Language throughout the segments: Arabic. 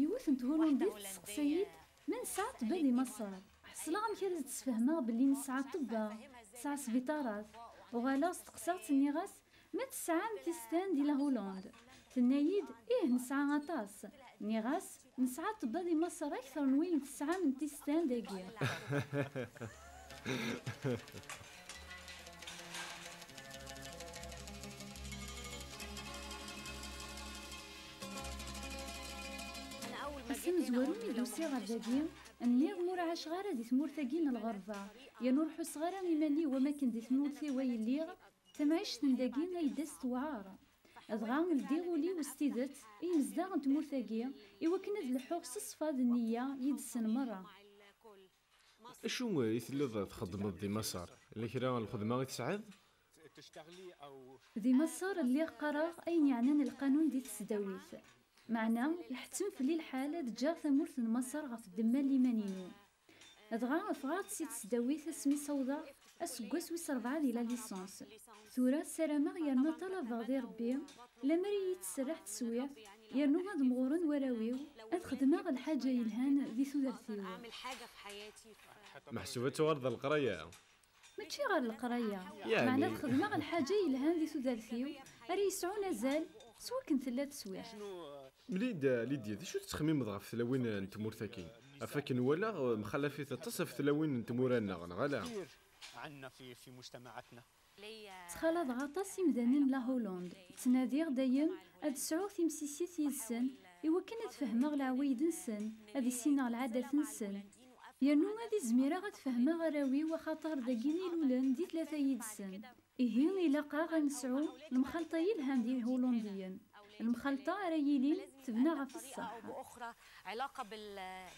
يوث هولنديز تسقسيد من ساعة بادي مصر حصلا غمكرز تسفهمها باللي نسعى طبا تسعى سبيطارات وغالا استقسات نيغاس ما تسعى متستان دي هولند تنايد نسعى غطاس نيغاس نسعى طبا دي مصر أكثر من وين تسعى من تستان داكي. اسم زواروني دوسي غرداكي النيغ مور عاش غارة دي ثمور ثاقين الغربة يا نور حس غارة ممالي وما كان دي ثمور ثيوي الليغ تمعيش تنداقين ايداس توعار اضغام الديغولي وستيدت اي مزداغ تمور ثاقي ايوا كنا ذ الحوق صفاد النية يدسن مرة. اشو يثلث تخدم دي مسار اللي كرا الخدمة تسعد؟ دي مسار اللي قرار اين يعنان القانون دي تسداويث معنا يحتم في لي الحالة دجا ثمورث مصر غف الدمال اليمانينو أدغا أفغاد سيت سداويث اسمي صودا أسقس ويس 4 ديال ليسونس ثورة سلامة يرنا طلب غادي ربي لمري يتسرح تسويف يرنو غاد مغورن وراويو أتخدمها الحاجة يلهان ذي ثورثيو محسوبة ورد القرية ماشي غير القرايه يعني معنا الخدمه الحاجه يلهان دي ثلاثيو راه يسعو نزال سوا كنت ثلاث سوايع مليد ليديا شو تخميم ضعف ثلاوين نتمور ثاكين افاكن ولا مخلفي تصف ثلاوين نتمورانا غلا عندنا في مجتمعاتنا تخلط غطاس يمدانين لا هولند تناديغ دايم اد سعو تيمسيسيت يسن إوا كنا تفهمها العوايد نسن هادي سينا العادات نسن يانو غادي زميرة غتفهمها غراوي وخاطر داكيني لولان دي 3 يدسن إهين إلا غنسعو المخلطة يلهان دي الهولنديين المخلطة راه يلين تبنى غف الصح أو بأخرى علاقة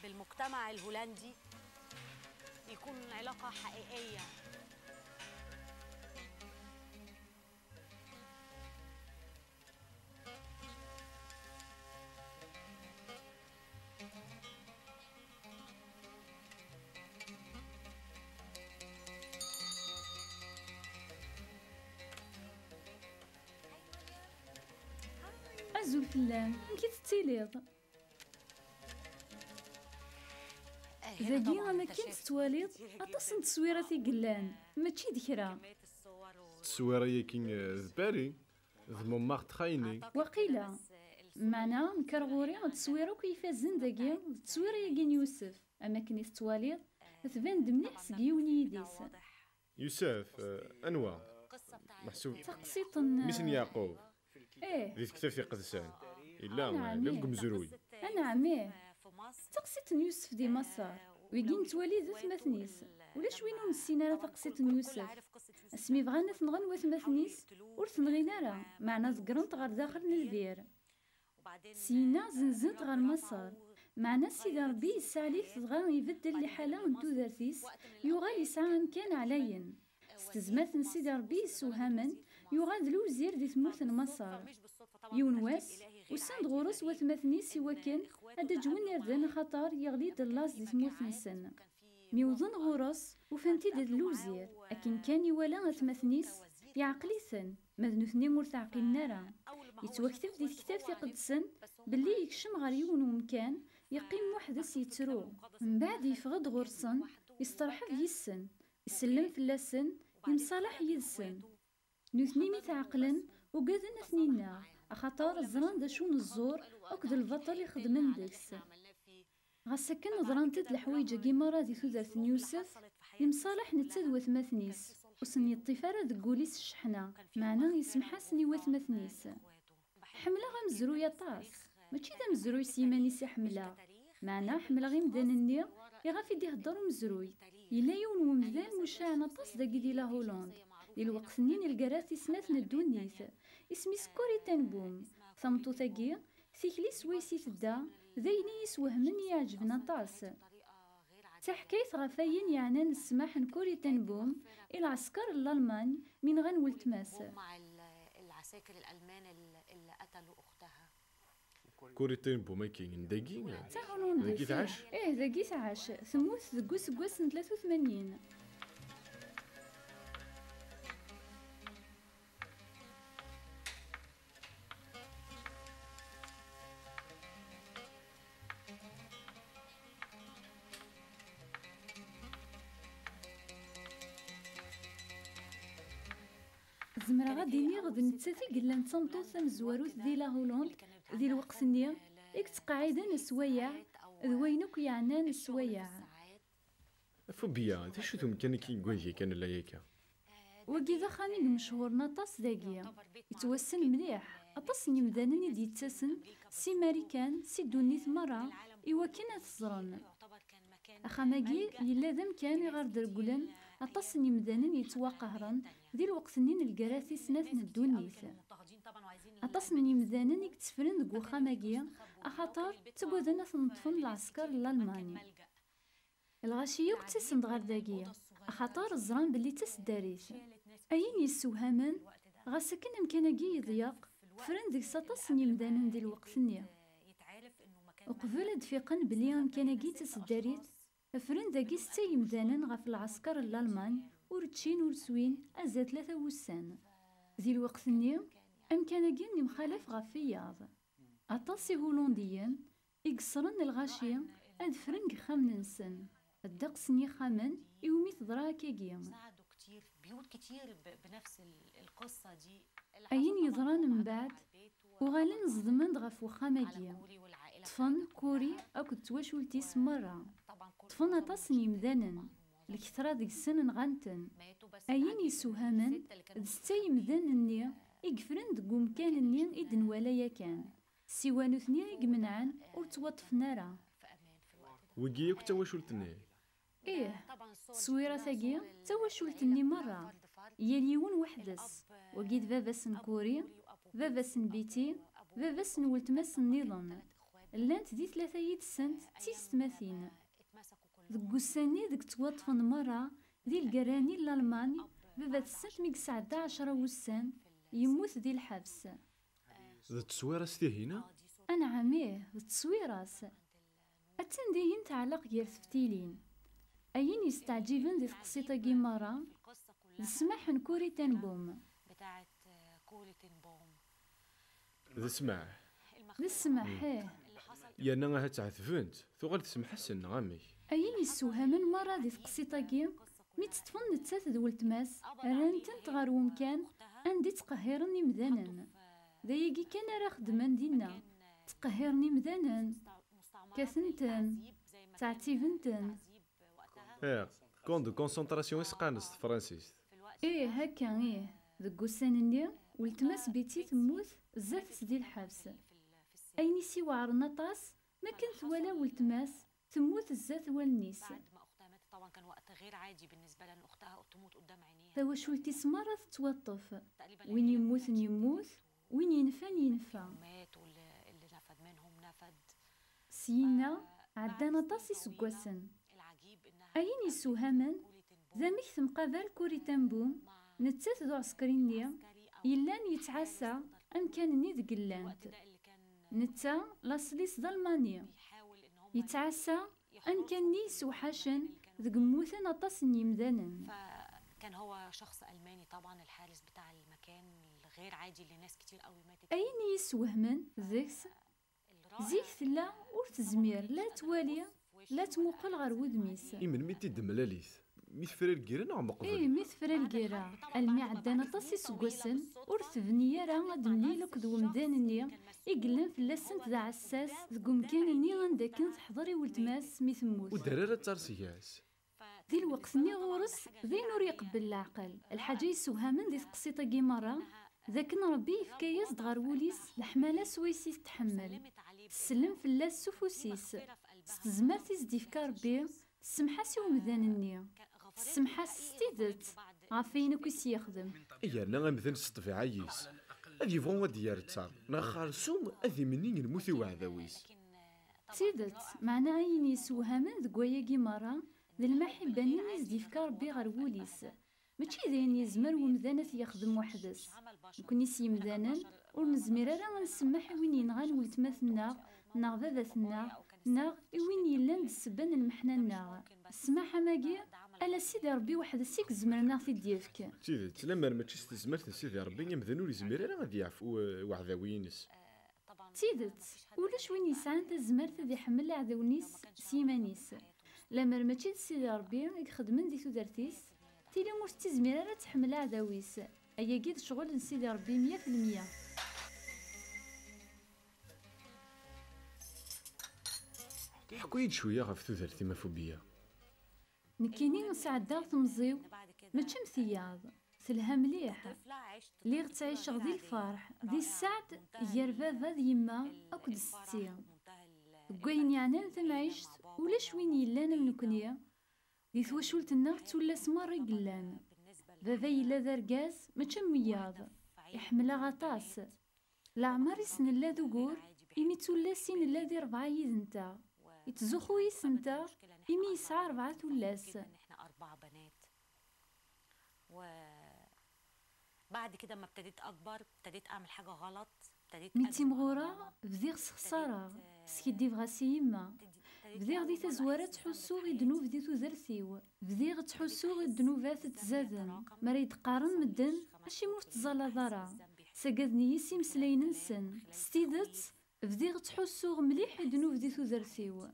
بالمجتمع الهولندي يكون علاقة حقيقية. أزول فلان كي تتيليض ذاكي أنا كنت تواليض أطاس تصويرة قلان ماشي ذكرى تصويرة يكين ذباري ذموماغ تخايني وقيلة معنا مكرغوري تصويرو كيفاش زندقي تصويرة يكين يوسف أما كني تواليض ثبان دمنيح سقيوني يديس يوسف أنواع محسوب تقسيط ميسن يعقوب إيه ذي كتافي قدسان إلا لم زروي أنا عميه تقسيط يوسف دي مصر ويجين توالي ذات مثنيس ولاش وينو نسينا راه تقسيط يوسف اسمي بغانا تنغن وثمثنيس ور تنغينا راه معنا ذكرنت غير داخل الدير سينا زنزنت غير مصر معنا سيدي ربي يسالي تغا يبدل لحاله نتو ذاتيس يغال يسعى امكان عليا استزمات سيدي ربي سوهاما يغاد لوزير دي ثمورث مصر يونواس وسند غورس وثمثني سوا كان هذا جوين يردن خطر يغلي دلاس دي ثمورث نسن ميوضن غورس وفانتي دي لوزير اكن كان يوالا ثمثنيس يعقليثن مذنوثني مور تعقيل نارا يتوكتب دي كتاب قدسن باللي يكشم غير يون ومكان يقيم وحدس يترو من بعد يفغد غورسن يسترحب يسن يسلم فلاسن يمصالح يدسن نثني ميت عقلا وقادن اثنينا اخاطر الزران دا شون الزور اكد البطل يخدمن ديكس غاسكن ضرانتد الحوايج كيما دي ثوثرث يوسف يمصالح نتاد وثمثنيس وسني الطفارة دقوليس الشحنة معنا يسمحاسني وثمثنيس حملة غمزروية طاس ماشي دا مزروي سيمانيس حملة معنا حملة غير مدان يغافي دي هدرو مزروي إلا يون ومدان مشاعنا طاس داكي دي لا هولند دي الوقت نين الكراثي سنات ندونيث اسمي سكوري تنبوم ثمطو ثاقي ثيكلي سويسي تدا ذيني يسوهمني يعجبنا طاس تحكيت غفاين يعني نسمح نكوري تنبوم العسكر الألمان من غنول تماس مع العساكر الألمان اللي قتلوا أختها كوري تيمبو ما كاين داكي ذاكي تعاش ذاكي تعاش ثموت ذكوس كواس 83 زمرا غادي نيغ نتساتي قلا نتمطو ثمزواروت دي لا هولوند دي الوقت نيا تقعيدا السوايع ذوينك يعنان السوايع فوبيا انت شو تمكن كي كويجي كان لا ياكا وكذا خاني مشهور نطاس داكيا يتوسن مليح اطاس نمدانن يتسسن سي ماريكان سي دونيت مرة ايوا كاين تزرن اخاماكي يلا ذا مكان يغار درقلن اطاس نمدانن يتواقهرن ذي الوقت نين الكراثي سنات الدونيت اطاس نمدانن يكتفرن دك وخاماكي اخاطر تقودنا تنطفن العسكر الالماني الغاشيه كتسند غار داكيا اخاطر الزران بلي تسداريت اين يسوهمن غاسكن امكانكي يضيق فرن ديك ساطاس نيمدانن ديال الوقت نيا وقبل دفيقن بلي امكانكي تسداريت فرن داكي ستا يمدانن غاف العسكر الالمان ورتشين ورسوين ازات 3 وسان ديال الوقت نيا امكانكي مخالف غاف فياض اطاسي هولنديين يقصرن الغاشيه ادفرن خامن نسن الدقس ني خامن يومي تضرا كيكيا ساعدوا كتير بيوت كتير بنفس القصة دي أين يضران من بعد وغالين زضمن غف وخاماكيا طفن كوري أكو تواشولتيس مرة طفن أطاس يمدانن الكثرة ديك السن غانتن أين يسوهمن دستا يمدانن نيا يقفرن دقو مكان نيا إدن ولا يكان سيوانو ثنيا يقمنعن وتوطفنا راه وكي كنت واشولتني إيه تصويرة ثاقية تواشولتني مرة يليون وحدس وقيد باباسن كوري باباسن بيتي باباسن ولتماس النظام لانت دي 3 يد سنت تيس تماثين ذك السني ذك توطفن مرة دي القراني الألماني بابات السنت ميك سعدا 10 وسان يموت دي الحبس ذا التصويرة ستي هنا أنا عميه التصويرة أتنديهن تعلق غير ثفتيلين أين يستعجبن دي قصيطة جيمارا السماح نكوري تنبوم بتاعت كوري تنبوم ذا سمع السماح إيه يا نغا هتعثفنت ثغل تسمح السن غامي أين يسوهمن مرة دي قصيطة جيم مي تطفن نتسات دولت ماس رانتن تغار ومكان عندي تقهرني مذانن دايقي كان راه خدمان دينا تقهرني مذانن كاثنتن تعتيفنتن كون دو كونسنتراسيون اسقانس فرانسيس ايه هكا ايه ذك السنني ولتماس بيتي تموت زات سدي الحبس ايني سي وعرنا طاس ما كنت ولا ولتماس تموت الزات والنيس بعد ما اختها ماتت طبعا كان وقت غير عادي بالنسبه لها ان اختها تموت قدام عينيها تواش ولتي سمرة تتوطف تقريبا وين يموت يموت وين ينفع مات واللي نفد منهم نفد سينا عدانا طاسي سكواسن العجيب انها اين يسوهمن ذا ميث مقابل كوري تنبوم نتسات ذو عسكرينيا يلان يتعاسى امكانني ذك اللانت نتا لاصليس ظلمانيا يتعاسى امكانني سوحاشن ذك موثن اطاس يمدانن فكان هو شخص الماني طبعا الحارس بتاع المكان الغير عادي اللي ناس كتير قوي ماتت اين يسوهمن ذيكس زيك لا ورتزمير لا توالي لا تموقل غير ودميس إمن ميتي دملاليث ميث فرير كيران عم قبل ايه ميث فرالكيرا المي عدانا طاسي سكواسن ورثبني راه دمليلك ذو مدانني يقلن فلاسنت ذا عساس ذو مكانني غنداكن تحضري ولتماس مي تموت ودرارة تارسياس ذي الوقت ني غورس ذي نور يقبل العقل الحاجة يسوهمن ذي تقسيطة كيمارا ذاك ربي يفكاياس دغار وليس الحمالة سويسيس تحمل تسلم فلاس سفوسيس ستزمرتي زديفكا ربي السمحاسي ومذانني السمحاس ستيدت عافين كيس يخدم إيا نغا مثل سطفي عيس أذي فون وديار التار نغا سوم أذي منين الموثي وعذاويس تيدت معنى أين يسوهمن ذكوايا كيمارا ذي المحبة نينيز ديفكا ربي غير وليس ماشي ذين يزمر ومذانت يخدم وحدس نكون يسي مذانن ونزمير راه نسمح وين ينغان ولتماثنا ناغ باباتنا ناغ وين يلان السبان المحننا السماحة ماكي ألا سيدي ربي واحد السيك زمرنا في ديفك تيدت لما ماشي ستزمرت سيدي ربي يمذنو لي زمير راه غادي يعفو وعذاوينس تيدت ولاش وين يسعان تزمرت ذي حمل عذاونيس سيمانيس لما ماشي سيدي ربي يخدمن دي تودرتيس تيلي موش تزمير راه تحمل عذاويس أيا قيد شغل نسيدي ربي 100%. حكويد شويه غف تودرتي مافوبيا. نكيني نسعدها تمزيو ماشي مثياض سلها مليح لي غتعيش غدي الفرح دي السعد يا بابا ديما اكد ستي كوين يعني انت معيشت ولا شوين يلان منكنيا دي ثواشولتنا تولا سمر قلان بابا يلا داركاز ماشي مياض يحملها غطاس العمر يسن لا ذكور إمي تولا سين لا دي 4 يدنتا يتزخو يسنتا إمي يسعى 4 تولاس. احنا 4 بنات. وبعد كده ما ابتديت اكبر ابتديت اعمل حاجه غلط، ابتديت ميتي مغوره بديغ خساره سكيدي فغاسي يما بديغ دي تزواره تحسو غي دنوب دي تزرثيو بديغ تحسو غي دنوبات تزادن مريد قارن مدن ماشي موت تزالا دارا ساقدني يسي مسلاين نسن ستيدت بديغ تحسو مليح دنوب دي تزرثيو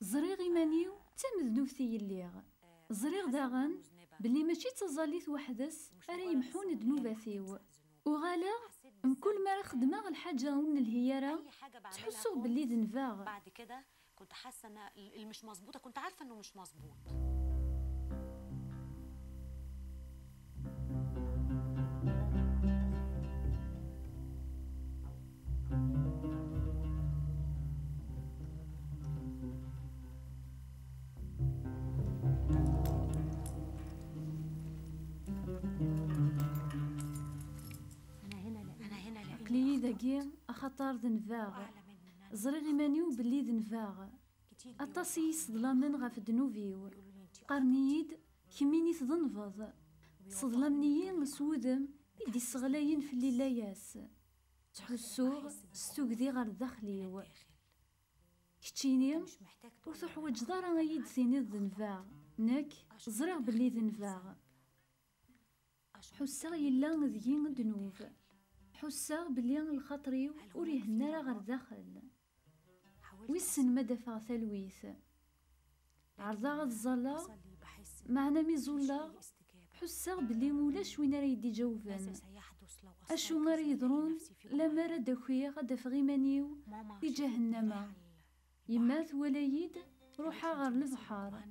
زريغ إيمانيو تم ذنوبتي الليغ زريغ داغن بلي ماشي تزاليت وحدس راه يمحون ذنوباتيو وغالا كل ما خدمه الحاجه ون الهياره تحسوا باللي دنفاغ. بعد كده كنت حاسه ان المش مظبوطه، كنت عارفه انه مش مظبوط. داكي اخطار دنفاغ زريغ إيمانيو بلي دنفاغ اطاسي صدلامن غاف دنوفيو قرنيد كميني تضنفض صدلامنيين لسودم يدي الصغلاين في الليلاياس تحسوغ ستوكدي غير داخليو كتشيني وتحوج دارا غيد ثيني دنفاغ ناك زريغ بلي دنفاغ حسا يلا ذيين دنوف حسا بلي الخطريو وريهنا راه غير داخل ويسن ما دفع ثلويث عرضا غد الزلا معنا ميزولا حسا بلي مولاش وين راه يدي جاوبان اشو ما يضرون لا ما راه داكويا غدا فغيمانيو في جهنم يمات ولايد روحا غير البحر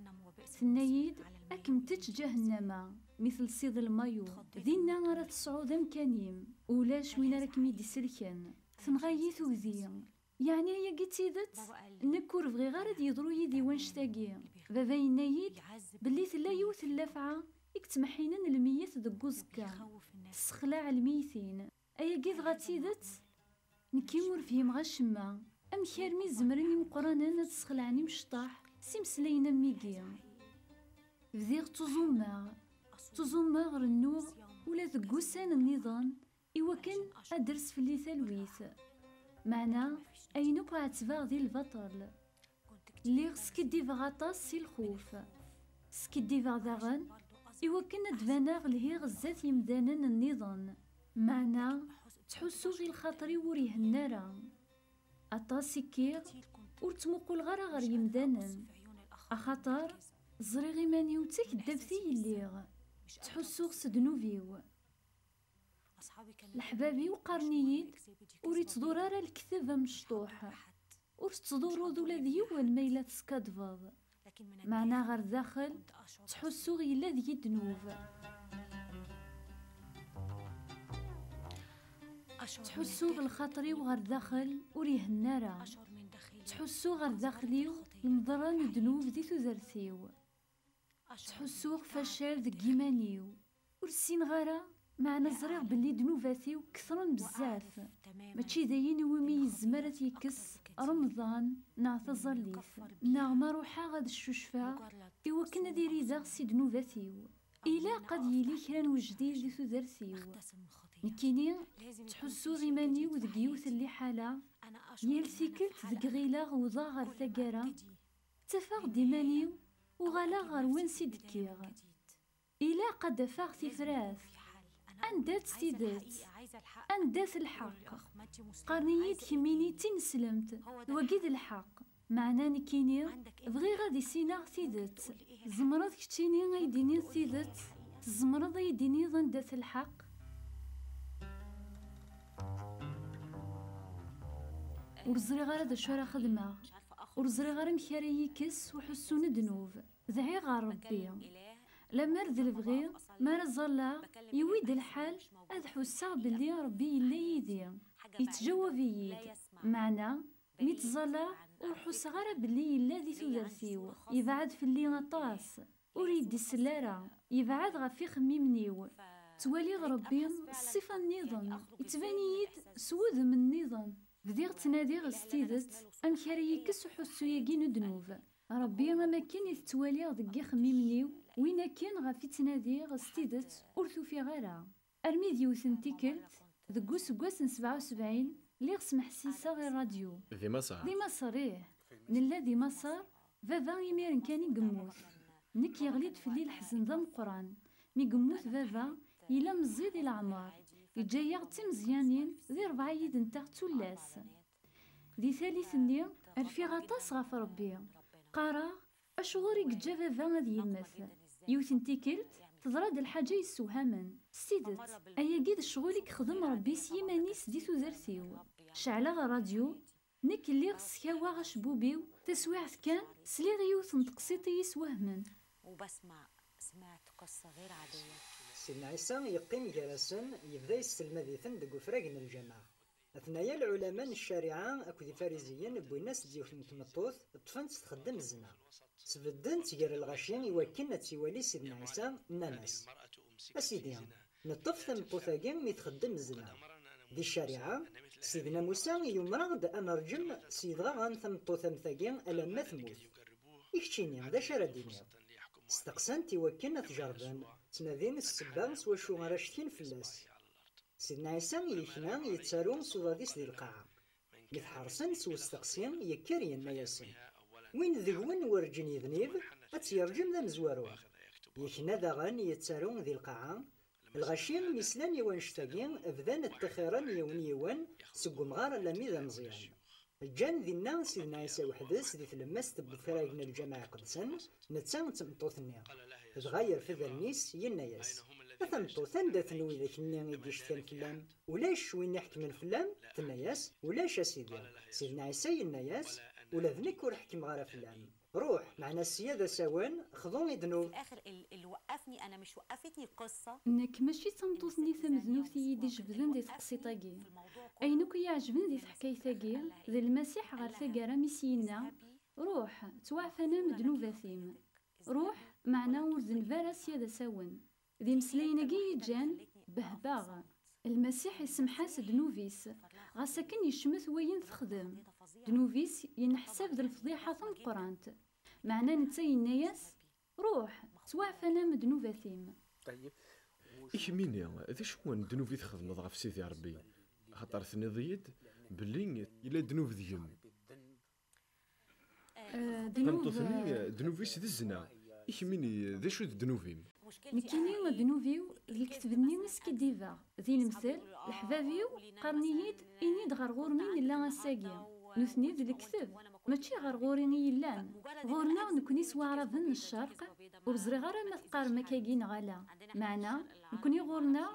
ثنايد اكم تج جهنم مثل سيد المايو دينا راه تصعود امكانيم ولاش وين راك ميدي سلكان ثنغايث وذي يعني هي قيتيدت نكور بغي غير يضرو يدي وانشتاقي بابا ينايد بلي تلا يوث اللافعه يكتمحينا الميت دكوزكا تسخلاع الميتين ايا قيد غاتيدت نكيمور فيهم غاشما ام كارمي زمرني مقرانا تسخلعني مشطاح سيمسلينا ميكي بديغ تزوماغ النور ولا ذكوسان النظام إوا كان أدرس في اللي ثلويث معنا أينو بعتباغ دي البطل اللي سكدي فغاطاس سي الخوف سكدي فغداغن إوا كان دفاناغ لهي غزات يمدانا النظام معنا تحسو غي الخاطري وريه النارا أطاسي كيغ ورتموقل غير يمدانا أخاطر زريغ إيمانيو تكدبتي الليغ تحسو سدنوفيو الحبابي وقرنيين وريت تدور راه الكتابه مشطوح ورتدورو دولا ديوان ميلا تسكادفض معنا غير داخل تحسو غيلا دي دنوب تحسو بالخاطري وغير داخل وريه النارا تحسو غير داخليو المضران دنوب دي تزرثيو تحسو فشال ذك يمانيو ورسين غارة معنا زريغ بلي دنوباتيو كثرن بزاف ماشي داين ومي يزمرت يكس رمضان نعطى زليث نعم روحا غاد الشوشفا إوا كنا ديري داغ سي دنوباتيو إلا قد يلي كران وجديد دي تدرسيو نكيني تحسو غيمانيو ذك يوث اللي حالا يال سيكلت ذك غيلا وضا غير ثقارا تفاق ديمانيو وغالا غير وين سيدكيغ إلا قد فاغ تفراث أندات سيدات أندات الحق قرنيد كميني تنسلمت وقيد الحق معنا نكيني بغي غادي سينا سيدات زمرض كتشيني غيديني سيدات زمرض يديني ضندات الحق ورزري غير هذا شو راه خدمه، ورزري غير مكاري يكس وحسون دنوب ذعي غير ربي. لما رد البغي ما رزلا يويد الحال اذ حسا بلي ربي يلا يدي يتجاوب يد معنا ميتزلا وحس غير بلي يلا ذي تودرثيو يبعد في اللي غطاس وريد السلارة يبعد غفي خميمنيو توالي ربي الصفة النظام يتباني يد سود من النظام بديغ تنادي غستيدت أمكاري يكس وحسو يقين دنوب ربي ما كان يتوالي ضقي خميمنيو وين كان غافي تنادي غستيدت ورثو في غيرها أرمي ديوثن تيكلت ذقو سقواس 77 اللي غسم حسيسة غير راديو ذي مصر نلا دي مصر فافا يميرن كان يقموت نك يغليد في الليل حزن ذا مقران مي قموت فافا إلا مزيد العمار يجايا مزيانين ذي 4 يد نتا تولاس ذي ثالث ني أرفي غطاس غاف ربي قارا أشغوري قجا فافا غادي يمثل يوثن تيكلت تضراد الحاجة يسوهامن سيدت أيا قيد شغولك خدم ربي سيمانيس دي تودرثيو شعلا راديو نك اللي غسكاوا غشبوبيو تسويعت كان سلي غيوث نتقسيطي يسوهمن سمعت قصة غير عادية. سيدنا عيسى يقيم جلسا يبدا يستلم ذيثن دقو فراقن الجماعة أثنايا العلماء الشارعة أكو فارزيين بويناس ديوث متمطوث طفنت تخدم الزنا سبدن تجار الغاشين يوكلنا تيوالي سيدنا عيسى ناناس أسيدي نطف ثمطوثاقين ميتخدم الزنا دي الشارعة سيدنا موسى يمرغد أن رجم سيدغا غان ثمطوثا مثاقين ألما ثموث يكتشيني هذا شارديني استقسان تيوكلنا تجربان تنادين السبان سوا شو غراشتين فلاس سيدنا عيسى يكنا يتسارون سوضاديس دي القاعة يتحرسن سوا استقسين يكاريان ما ياسين وين ذيون ورجن يذنيب أتيرجم ذا مزوارون يكنا داغن يتسارون ذي القاعة الغشيم مسلان يوان شتاقين أبدان التخيران يوان يوان سقوم غار لامي ذا مزيان الجان ذي الناس سيدنا عيسى وحدث ذي تلمس تبثراقنا الجماعة قدسا نتسان تمطوثني تغير في ذا النيس يناياس أثمطوثن دا ثنوي ذاك النيان يديش ثان فلان ولاش وين يحكم الفلان تناياس ولاش أسيدي سيدنا عيسى يناياس ولا ذنك ورحكم غار فلان روح معنا السيادة سوان خذوني ذنوب. في الآخر اللي وقفني أنا مش وقفتني القصة إنك ماشي تمطوثني ثم ذنوبتي يدي جبدن دي تقصيطاقي أينوك يعجبن دي حكايتاقي ذي المسيح غير ثقارا ميسينا روح توعفنا مدنوباثيم روح معنا ورزن فارا سيادة سوان ذي مسليناقي يجان بهباغ المسيح يسمحاس دنوفيس غاساكن يشمث وين تخدم دنوفيس ينحسب ذا الفضيحة ثم قرانت معنا نتايناياس روح توعفنا مدنوباثيم. طيب إيش ميني ذي شو دنوفي تخدم ضعف سيدي ربي خاطر ثنيضيد بلي إلا دنوف ذيهم دنوفيس ذي الزنا إيش ميني ذي شو دنوفيم نكيني دنوفيو ذي الكتبني مسكي ديفا ذي المثل الحبابيو قرنييد إني دغر غورمين إلا غساقيا نثني ذي الكتب ماشي غير غوريني يلان غورنا نكوني سوا عرفن الشرق وبزري غير ما تقار مكاكين غالا معنا نكوني غورنا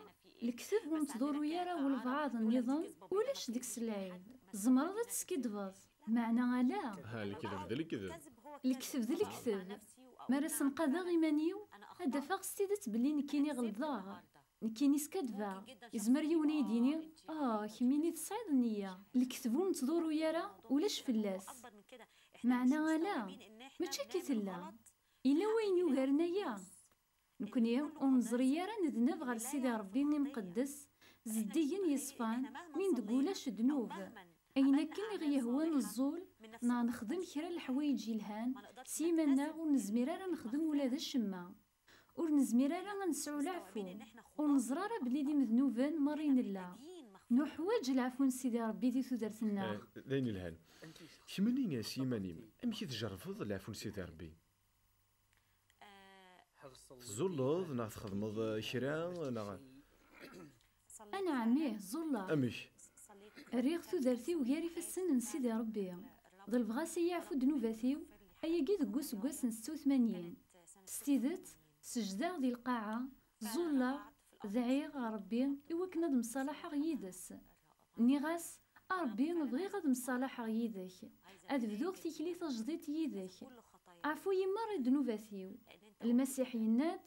الكتب ونتدورو يارا والبعض النظام ولاش ديك السلايب زمرضة تسكيدفاز معنا غالا ها الكذب ذا الكذب الكتب ذا الكتب ما رسم قادا غيمانيو هذا فاغستيدت بلي نكيني غلظاغ نكيني سكادفا يزمر يوني يديني كميني تصعد النية الكتبو نتدورو يارا ولاش فلاس معنا غالا ماشي كيتلا إلا وين يوهرنايا نكوني ونزري يارا ندنف غير سيدي ربي مقدس زديين يصفان من تقولاش دنوب أين كان غيهوان الزول نخدم كرا الحوايج الهان سيمانا ونزميرا نخدم ولا ذا الشما ونزميرا غنسعو العفو ونزرارا بلي دي مذنوبان مارين الله نحواج العفو سيدي ربي دي تودرتنا ذين الهان كماني يا سيمانيم أمشي تجرفض العفو سيدي ربي زولوض تخدمض كرا أنا عميه زولا أمش الريغ تودرتي وغيري في السن سيدي ربي ضل بغاسي يعفو دنوباتيو أيا قيد قوس 86 ستيدت سجداغ دي القاعة زولا ذعيغ ربي إوا كنا دمصالحة غيدس نيغاس ربي بغي غاد نصالح يدك، اد بدوغ تيكلي تجديد يدك، عفو يمر دنوباتيو. المسيح يناد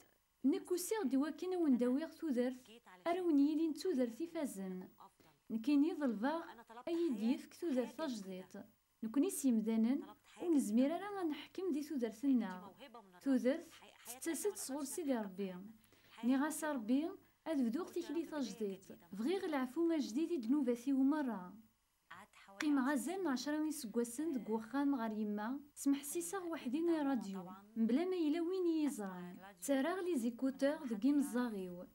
نكوسيغ دواكن ونداويغ تودرت أروني لين تودرت فازن، نكيني ظلفاغ أي ديفك تودرت تجديد، نكوني سيمدانن ونزمير راه نحكم دي تودرتنا. تودرت تتسد صغور سيدي ربي، نيغاس ربي اد بدوغ تيكلي تجديد، بغيغ العفو جديد دنوباتيو مرة. قيم غازال 10 يسكواسن دك وخام غار يما سمح سيساغ وحدين راديو بلا ما يلا وين يزران تراغ لي زيكوتور دك يمزاغيو.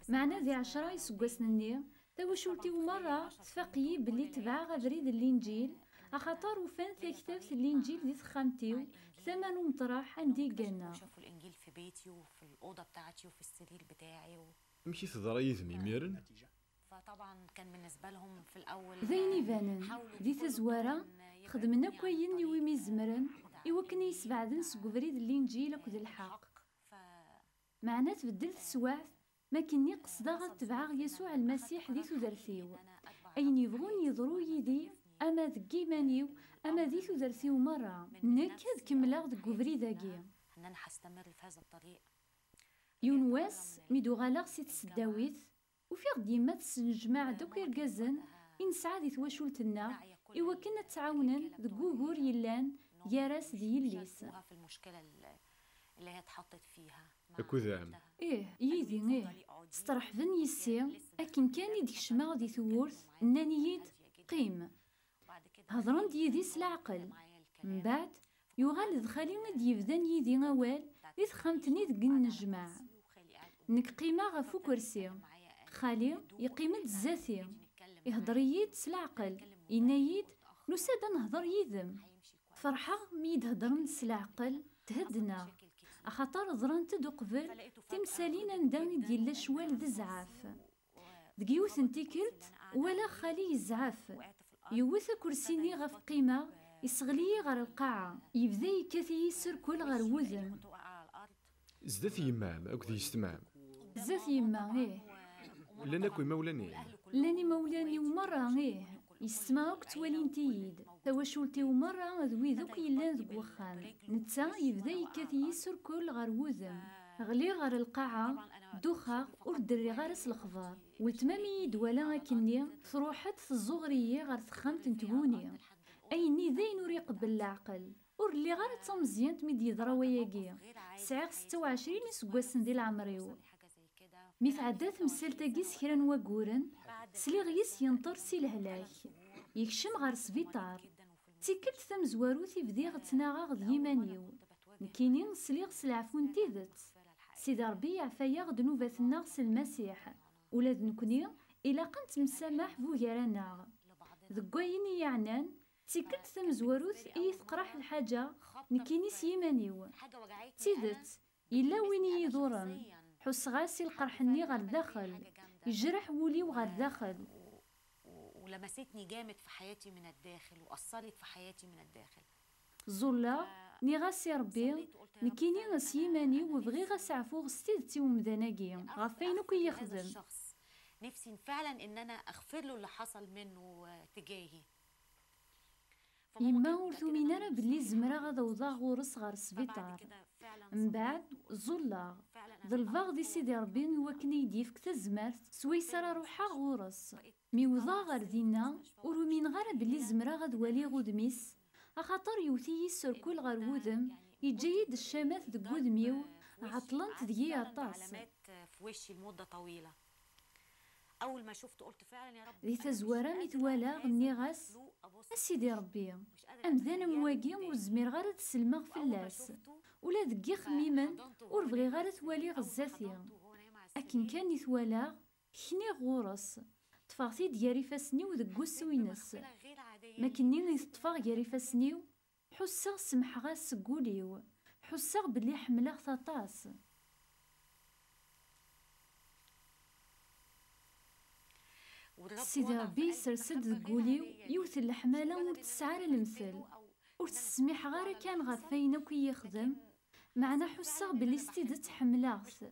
معنا ذي 10 يسكواسن توشولتي مرة تفاقيي بلي تبع بريد الانجيل، اخاطر وفان تكتبت الانجيل دي تخامتيو ثمن مطرح عندي قالنا. شوفوا الانجيل في بيتي وفي الاوضه بتاعتي وفي السرير بتاعي مشي تضرا يذمي ميرن. فطبعا كان بالنسبه لهم في الاول ذيني فانن دي تزوارة خدمنا كوين يوي ميزمرن يوكني يسبعدن سكوفريد الانجيل اكد الحق. معنا تبدلت سواعث ما كني قصدا غتبعا يسوع المسيح دي تدرسيو، اين يبغون يضرو يدي اما ذكي مانيو اما دي تدرسيو مرة نكاد كملا دك فريداكي. ان انا هستمر في هذا الطريق. يونواس ميدو غالاغ سيت سداويت وفيغ ديما تسنجمع دوك يرقازن إنسعى دي تواشولتنا إوا كنا تعاونن دكوغور يلان ياراس دي يليس. في المشكله اللي هي اتحطت فيها أكوذام يدي استرح فن يسي أكن كان يديك شماغ دي ثورث نانييد قيم هضران دي يديس العقل. من بعد يغال دخالي غد يبدان يدي غوال دي تخامتني دك النجمع نك قيمة غفو كرسي خالي يقيمد الزاتي يهضريد سلعقل ينايد نسادا نهضر يذم فرحة ميد هضرن سلعقل تهدنا أخاطر ضرنت دو قبل تمثالين نداني ديال الشوال ذي زعاف دقيوث انتيكلت ولا خالي يزعاف يوث كرسيني غف قيمة يسغلي غير القاعة يبدا يكاثي يسر كل غير وذم زدت يمام أكد يستمام زات يما لنا كوي مولاني لاني مولاني ومرة يسمعوك توالين تيد تواشولتي ومرة ذوي ذوك يلان ذوك وخان نتا يبدا يكاثي يسر كل غير وذم غلي غير القاعة دوخا وردري غارس الخضار وتمامي دولا كني تروحت الزغرية غير تخمت نتهوني أيني ذين وريقبل العقل ورلي غير تمزيان تميد يضرا وياكي سعيغ 26 يسكواسن ديال عمريو مي تعدات مسالتاكي سكران واكورن سليغ يس ينطر سي الهلاك يكشم غار سبيطار تيكلت تمزوارو تيبدي غتناغا غد يمانيو نكيني سليغ سلعفون تيدت سيدي ربي يعفايا غد نوباتنا غس المسيح ولاد نكوني إلا قنت مسامح بوغارانا ذكوين يعنان تيكلت تمزواروث إي تقرح الحاجة نكيني سيمانيو تيدت إلا وين يدورن حس غاسي القرحني غير داخل يجرح ولي وغير داخل ولمستني جامد في حياتي من الداخل وأثرت في حياتي من الداخل. زولا ني غاسي ربي نكيني غسيماني وبغي غسعفو غستيدتي ومداناكي غفينو كي يخدم نفسي فعلا ان انا اغفر له اللي حصل منه تجاهي. يما ورثو مينارا بلي زمرا غادا وضا غورس غار السبيطار من بعد زولا ظلفاغ دي سيدي ربي وكني يديفك تزمرت سويسرا روحا غورس مي وضا غار دينا ورومين غار بلي زمرا غاد والي غودميس اخاطر يوثي يسر كل غار وذم يجيد الشامات دك وذميو عطلنت دقيقة طاس في وشي لمدة طويلة. اول ما شفته قلت فعلا يا رب ذي تزوارا ميتوالا غني غاس اسيدي ربي امذانا مواقي وزمير غير تسلمغ في اللاس ولا دقي خميما وربغي غير توالي غزاثيا اكن كان يتوالا كني غورس طفاغتي دياري فاسني ودق وسوينس ما كني نطفاغ دياري فاسنيو حساغ سمح غاس سقوليو حساغ بلي حملاغ ثاطاس سيدي ربي سرسد قوليو يوث الحمالة ورتسعار المثل ورتسميح غير كان غفاين كي يخدم معنا حسا بلي استيدت حملاغث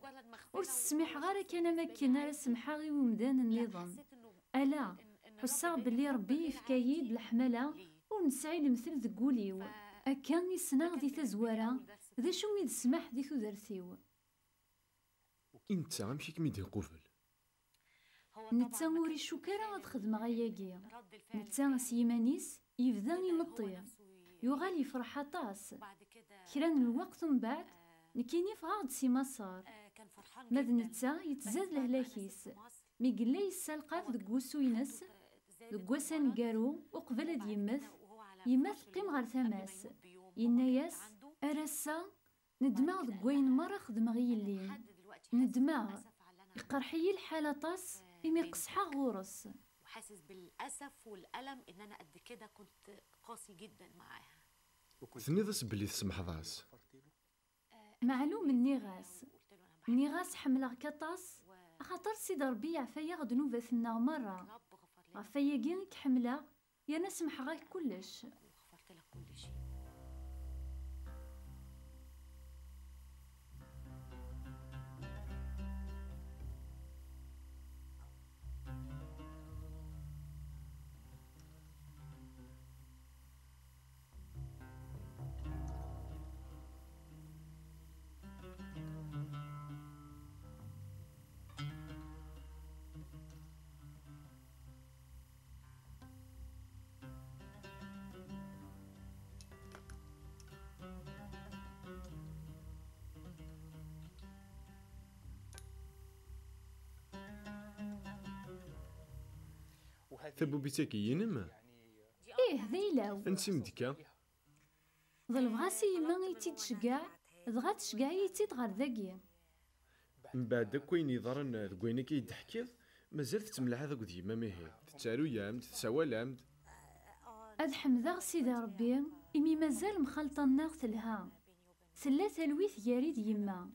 ورتسميح غير كان مكنا رسمحا غي ومدان النظام ألا حسا بلي ربي يفكايد الحملة ونسعي المثل ذقوليو أكان يسنا دي تزوارا ذا شو ميد سمح دي ثودرثيو. انت غمشي كمي دي قفل نتا موري شكرا غاد خدم غياكي، نتا سيمانيس يبدا يمطي يوغال يفرح عطاس كران الوقت من بعد نكيني فغاد سي مصار ماذ نتا يتزاد لهلاكيس مي قلا يسالقاف دك وسوينس دك وسان كارو وقبل هاد يمث قيم غير ثماس يناياس أرسا ندماغ دك وين مرة خدم غيلين ندماغ يقرحي الحالة طاس إمي قصحى غورس وحاسس بالاسف والالم ان انا قد كده كنت قاسي جدا معاها. ثنيضس بلي تسمح ضاس معلوم النغاس حملة كطاس خاطر سيد ربي عفايا غد نوبتنا مرة عفايا كينك حملة يا نسمح غاك كلش وغفرت لك كل شيء. ثبو بيتاكي ينم إيه ذيلاو انسي مدكا ظل بغاسي يما يتي تشقع دغا تشقع يتي غير ذاكي من بعد كوين يضرن ذكويني كي يضحكيض مازال تتملح هذاك ديما ماهي تتسالو يامد تسوالامد أد حمداغ سيدي ربي إمي مازال مخلطة الناغ تلها ثلاثة الويث ياريد يما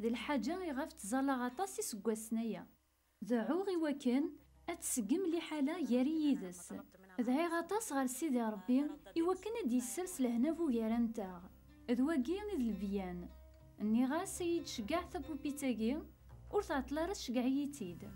ذي الحاجة يغاف تزالا غطاسي سقوا السنية ذعوغي وكان أتسقم لي حالة ياري يدس ذعي غطاس غير سيدي ربي إوكان دي السلس لهنا فو يارنتاغ ذواقين ذي البيان اني غا سيد شقع ثبو بيتاقي ورثعت لارس شقعيتيد